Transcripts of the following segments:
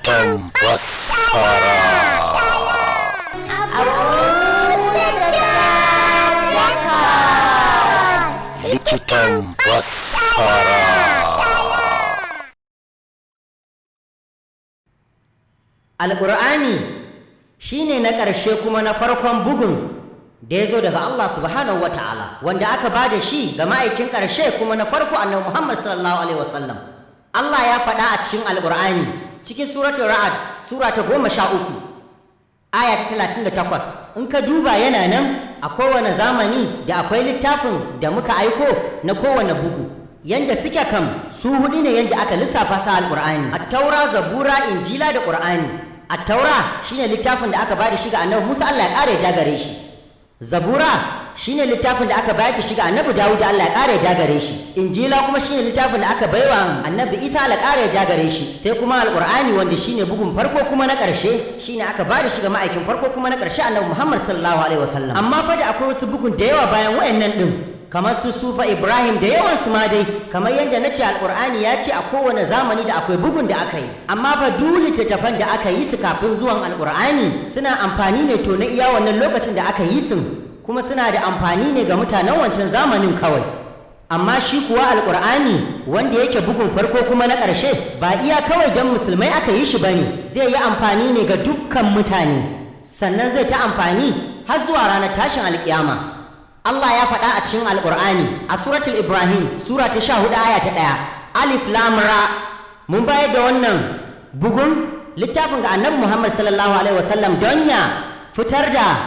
likitan basara. Likitan basara. Alƙur'ani shine na ƙarshe kuma na farkon bugun da ya zo daga Allah subhanahu wa ta'ala, wanda aka ba da shi ga ma'aikin ƙarshe kuma na farko annabi Muhammad sallallahu alaihi wasallam. Allah ya faɗa a cikin Alƙur'ani cikin suratul Ra'd sura ta 13 aya ta 38, in ka duba yana nan a kowane zamani da akwai littafin da muka aiko na kowane bugu. Yanda suke kam su hudu ne yanda aka lissafa sa Alƙur'ani: At-Taura, Zabura, Injila da Ƙur'ani. At-Taura shine littafin da aka bada shi ga Annabi Musa, Allah ya ƙara ya gare shi. Zabura shine littafin da aka bayar da shi ga Annabi Dawud, Allah ya ƙara ya gare shi. Injila kuma shine littafin da aka baiwa Annabi Isa, Allah ya ƙara ya gare shi. Sai kuma Alƙur'ani wanda shine bugun farko kuma na ƙarshe, shine aka bada shi ga ma'aikin farko kuma na ƙarshe Annabi Muhammad sallallahu alaihi wasallam. Amma fa da akwai wasu bugun da yawa bayan wayannan din, kamar su Sufa Ibrahim da yawansu ma dai, kamar yadda na ce Alƙur'ani ya ce a kowane zamani da akwai bugun da aka yi. Amma fa duk littattafan da aka yi su kafin zuwan Alƙur'ani suna amfani ne to na iya wannan lokacin da aka yi su, kuma suna da amfani ne ga mutanen wancan zamanin kawai. Amma shi kuwa Alƙur'ani wanda yake bugun farko kuma na ƙarshe, ba iya kawai don musulmai aka yi shi bane, zai yi amfani ne ga dukkan mutane, sannan zai ta amfani har zuwa ranar tashin alƙiyama. Allah ya faɗa a cikin Alƙur'ani a suratul Ibrahim sura ta 14 aya ta 1, Alif Lam Ra. Mun bayar da wannan bugun littafin ga Annabi Muhammad sallallahu alaihi wasallam don ya fitar da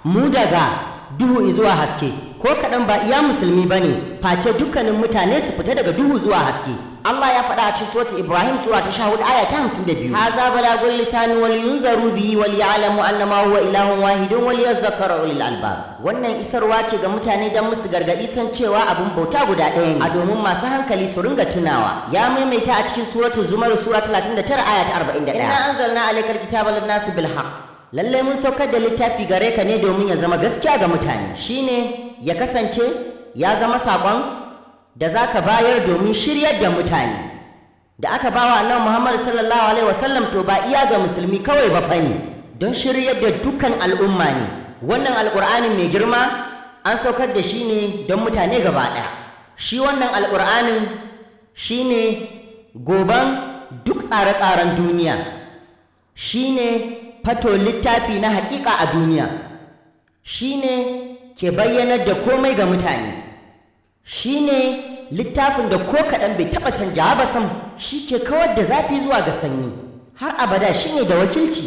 mu daga duhu zuwa haske. Ko kaɗan ba iya musulmi bane, face dukkanin mutane su fita daga duhu zuwa haske. Allah ya faɗa a cikin suratul Ibrahim sura ta 14 aya ta 52, hadha balagul lisani wal yunzaru bihi wal ya'lamu annama huwa ilahun wahidun wal yadhakkaru ulul albab. Wannan isarwa ce ga mutane dan musu gargadi san cewa abun bauta guda ɗaya ne, a domin masu hankali su ringa tunawa. Ya maimaita a cikin suratul Zumar sura 39 aya ta 41, inna anzalna alaykal kitaba lin-nasi bil haqq. Lalle mun saukar da littafi gare ka ne domin ya zama gaskiya ga mutane, shine ya kasance ya zama saƙon da za ka bayar domin shiryar da mutane. Da aka bawa Annabi Muhammad sallallahu alaihi wasallam to ba iya ga musulmi kawai ba fani, don shiryar da dukkan al'umma ne. Wannan Alƙur'anin mai girma an saukar da shi ne don mutane gaba ɗaya. Shi wannan Alƙur'anin shi ne goban duk tsare-tsaren duniya, shi ne fato littafi na haƙiƙa a duniya, shi ne ke bayyanar da komai ga mutane, shi ne littafin da ko kaɗan bai taɓa canja ba sam, shi ke kawar da zafi zuwa ga sanyi har abada, shi ne da wakilci,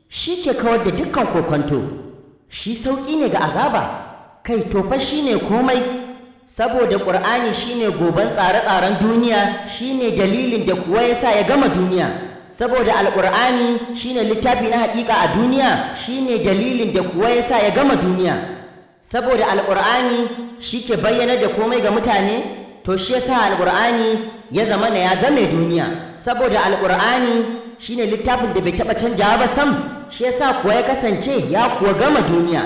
shi ke kawar da dukkan kokonto, shi sauƙi ne ga azaba, kai tofa shi ne komai. Saboda Ƙur'ani shi ne goban tsare-tsaren duniya, shi ne dalilin da kuwa ya sa ya gama duniya. Saboda Alƙur'ani shi ne littafi na haƙiƙa a duniya, shi ne dalilin da kuwa ya sa ya gama duniya. Saboda Alƙur'ani shi ke bayyanar da komai ga mutane, to shi yasa Alƙur'ani ya zama na ya game duniya. Saboda Alƙur'ani shi ne littafin da bai taɓa canjawa ba sam, shi yasa kuwa ya kasance ya kuwa gama duniya.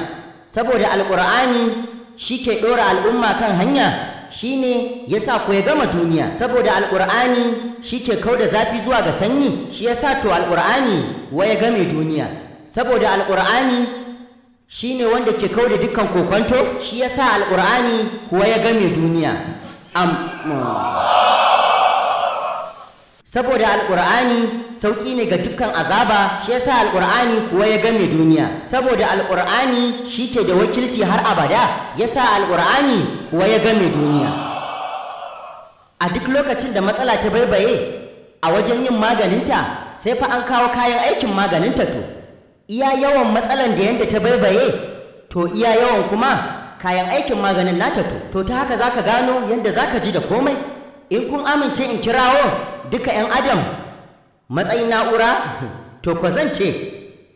Saboda Alƙur'ani shi ke ɗora al'umma kan hanya, shi ne yasa kuwa ya gama duniya. Saboda Alƙur'ani shi ke kau da zafi zuwa ga sanyi, shi yasa to Alƙur'ani kuwa ya game duniya. Saboda Alƙur'ani shi ne wanda ke kau da dukkan kokonto, shi ya sa Alƙur'ani kuwa ya game duniya. Saboda Alƙur'ani sauƙi ne ga dukkan azaba, shi ya sa Alƙur'ani kuwa ya game duniya. Saboda Alƙur'ani shi ke da wakilci har abada, ya sa Alƙur'ani kuwa ya game duniya. A duk lokacin da matsala ta baibaye a wajen yin maganinta, sai fa an kawo kayan aikin maganinta to. Iya yawan matsalan da yanda ta baibaye, to iya yawan kuma kayan aikin maganin nata to ta haka zaka gano yanda zaka ji da komai. In kun amince in kirawo duka 'yan adam matsayin na'ura, to ko zan ce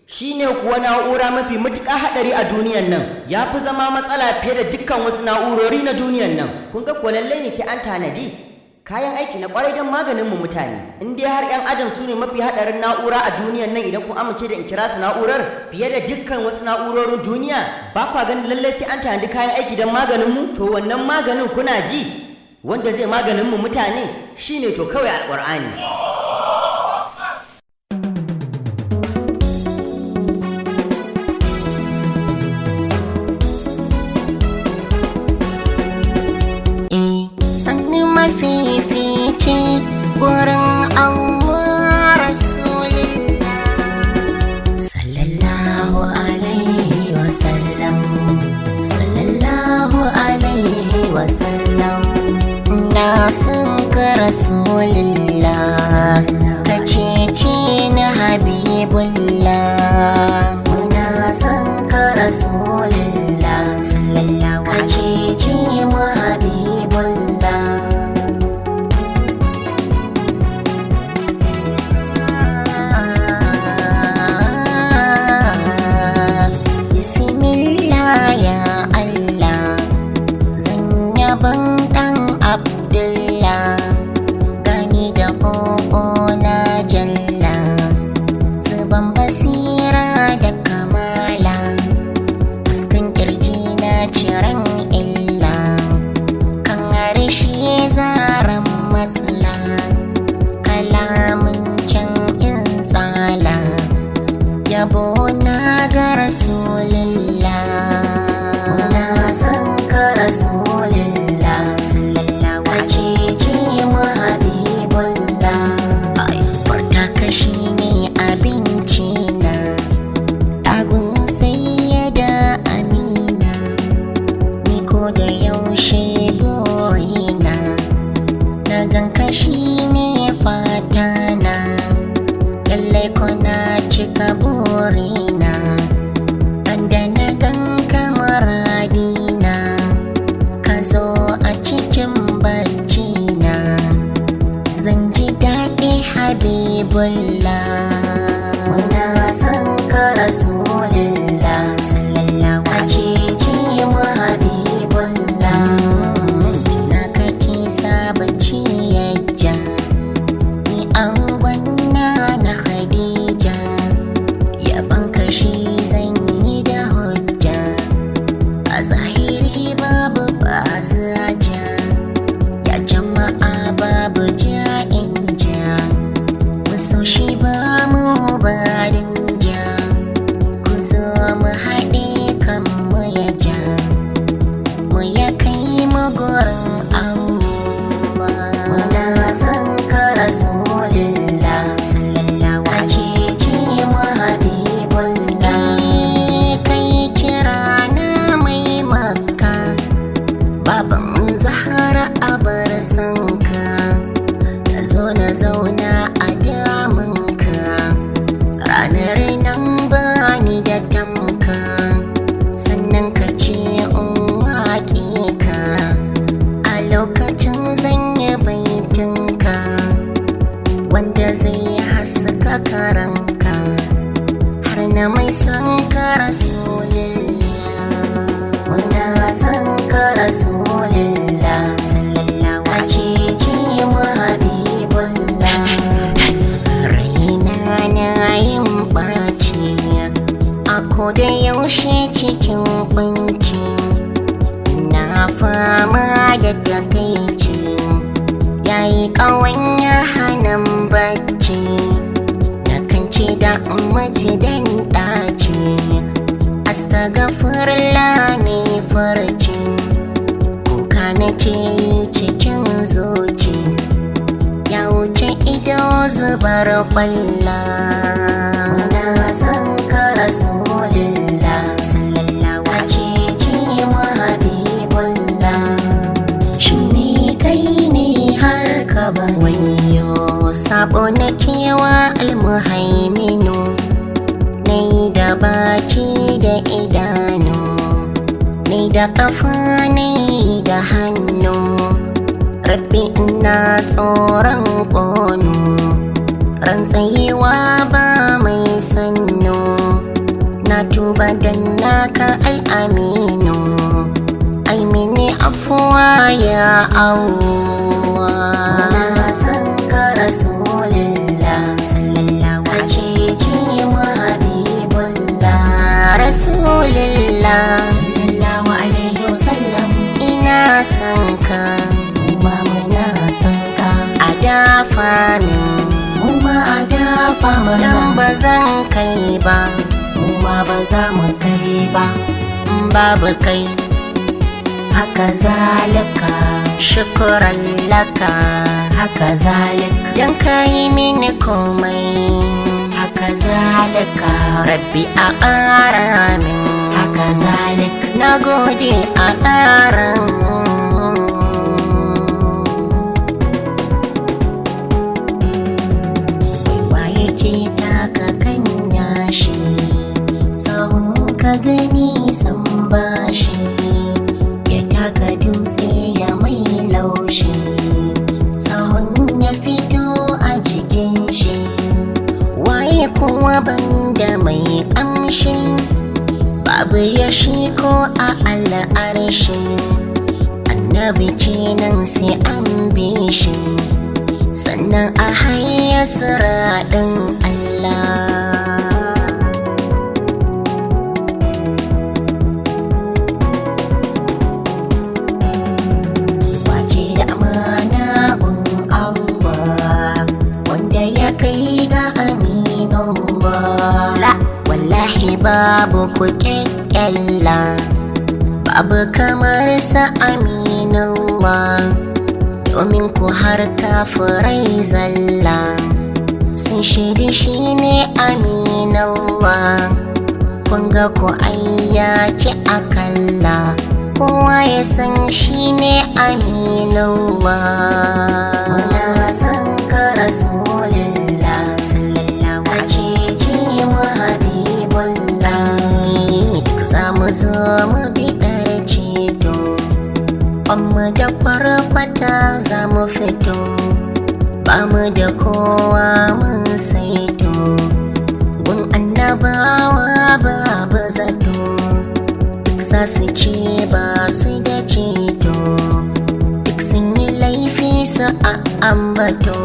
shine kuwa na'ura mafi matuƙa haɗari a duniyan nan, ya fi zama matsala fiye da dukkan wasu na'urori na duniyan nan. Kun ga ko lallai ne sai an tanadi kayan aiki na kwarai don maganin mu mutane. In dai har 'yan adam su ne mafi haɗarin na'ura a duniyan nan, idan kun amince da in kira su na'urar fiye da dukkan wasu na'urorin duniya, ba kwa ganin lallai sai an tanadi kayan aiki don maganin mu? To wannan maganin kuna ji wanda zai maganin mu mutane shine to kawai Alƙur'ani. mafifici gurin Allah Rasulullah sallallahu alaihi wasallam, sallallahu alaihi wasallam. Na san ka Rasulullah, ka cece ni Habibullah. Na san ka Rasulullah, sallallahu ka cece mu Habibullah. Bismillah ya Allah, zan yaban dan Abdullah, gani da ƙoƙo na jalla, zuban basira da kamala, hasken kirji na ciran illa, kan harshe zaren matsala, kalamin can in tsala, yabo na ga Rasulillah. Muna san ka Rasulillah, sallallahu alaihi mu Habibullah. Furta ka shine abinci na, ɗagun sayyada Amina, ni ko da yaushe burina, na gan ka shine fata na, lallai ko na cika burina, randa na gan ka muradina, ka zo a cikin bacci na, zan ji daɗi Habibullah. Muna san ka Rasulullah, sallallahu alaihi mu Habibullah. Tuna kake sabaci yajja, ni an gwanna na Khadija, yaban kashi zan yi da hujja, a zahiri babu basaja, ya jama'a babu ja'in ja, musau shi ba mu barin ja, ku zo mu haɗe kan mu ya ja, mu ya kai mu gurin Allah. Muna san ka Rasulullah, sallallahu alaihi mu Habibullah. Kai kira na mai Makka, baban Zahra abar sanka, na zo na zauna a damanka, ranar nan bani da tamka, sannan ka ce in waƙe ka, a lokacin zan yi baitinka, wanda zai haska karanka, har na mai san ka Rasulullah. Muna san ka Rasulullah, sallallahu alaihi mu Habibullah. Raina na yin ɓaci, a koda yaushe cikin kunci, na fama da takaici, yayi ƙawanya hanan bacci, na kanci da ummati dan ɗaci, astagfirullah ne farci, kuka nake yi cikin zuci, ya wuce ido zubar kwalla. Muna san ka Rasulullah, sallallahu alaihi mu Habibullah. Shine kai ne har ka ban wayo, sabo na kewa almuhaiminu, nai da baki da idanu, nai da kafa nai da hannu, rabbi ina tsoron ƙonu, rantsayewa ba mai sannu, na tuba dan naka al'aminu, ai mini afuwa ya Allah. Na san ka Rasulullah, sallallahu alaihi mu Habibullah. Rasulullah, sallallahu alaihi wasallam, ina san ka, kuma muna san ka, a dafa min, kuma a dafa mana, dan ba zan kai ba, kuma ba za mu kai ba, babu kai haka zalika. shukran laka haka zalik dan kai mini komai haka zalika rabbi a ƙara min haka zalik na gode a ƙaran ka gani san bashi ya taka dutse ya mai laushi sahun ya fito a jikin shi waye kuma banda mai amshi babu ya shi ko a al'arshi annabi kenan sai an bi shi sannan a hayya siraɗin Allah babu ku ƙyalla babu kamar sa aminullah domin ku har kafirai zalla sun shaidi shi ne aminullah kun ga ku ayyace akalla kowa ya san shi ne aminullah muna san ka rasulullah sallallahu alaihi wa mu zo mu biɗar ceto mu da kwarkwata za mu fito ba mu da kowa mun saito gun annabawa babu zato duk za su ce ba su da ceto duk sun yi laifi su a ambato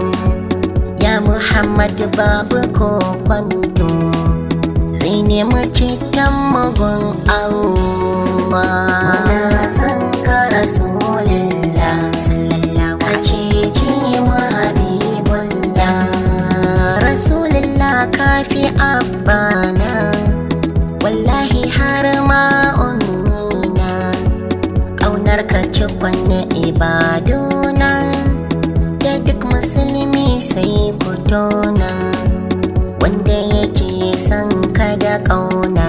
ya Muhammad babu ko kwanto zai nemi cikin mugun Allah muna san ka rasulullah sallallahu alaihi wa habibullah rasulullah kafi abbana wallahi har ma ummina ƙaunar ka cikon ibaduna da duk musulmi sai ku tona wanda yake son ka da ƙauna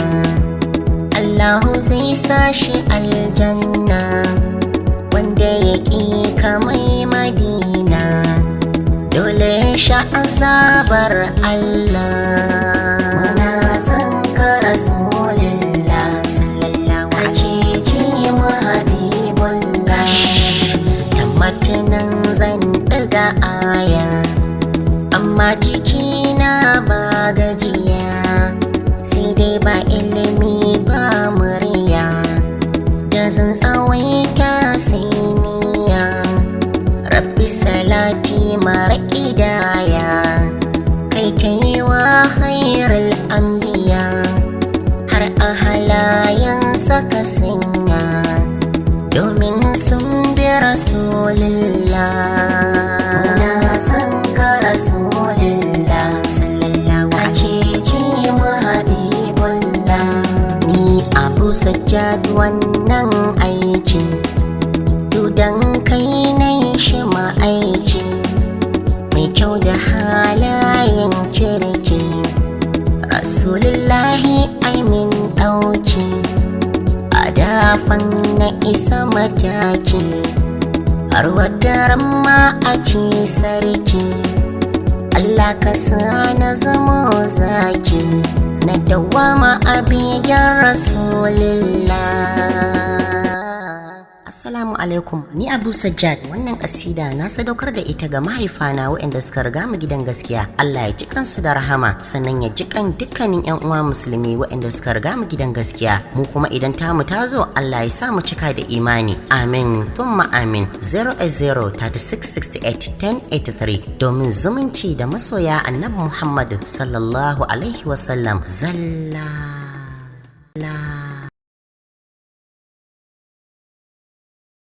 Allahu zai sa shi aljanna wanda ya ƙi ka mai madina dole ya sha azabar Allah muna son ka rasulullah sallallahu alaihi wa habibullah tammatunan zan ɗiga aya amma jikina ba gajiya sai dai ba ilimi ba murya da zan tsawaita sai niya rabbi salati mara ƙidaya kai ta yi wa khairul anbiya har a halayensa ka sanya domin sun bi rasulullah muna san ka rasulullah sallallahu alaihi wa habibullah ni Abu Sajjad wannan aiki dudan kai na shi ma'aiki mai kyau da halayen kirki rasulullahi aimin ɗauki a dafan na isa mataki har wata ma a ce sarki Allah ka sa na zamo zaki na dawama a biyan rasulillah. Assalamu alaikum, ni Abu Sajjad. Wannan kasida na sadaukar da ita ga mahaifana waɗanda suka riga mu gidan gaskiya. Allah ya ji kansu da rahama, sannan ya ji kan dukkanin ƴan uwa musulmi waɗanda suka riga mu gidan gaskiya. Mu kuma idan tamu ta zo, Allah ya sa mu cika da imani. Amin, thumma amin. 08036681083 domin zumunci da masoya Annabi Muhammad sallallahu alaihi wasallam. Zalla.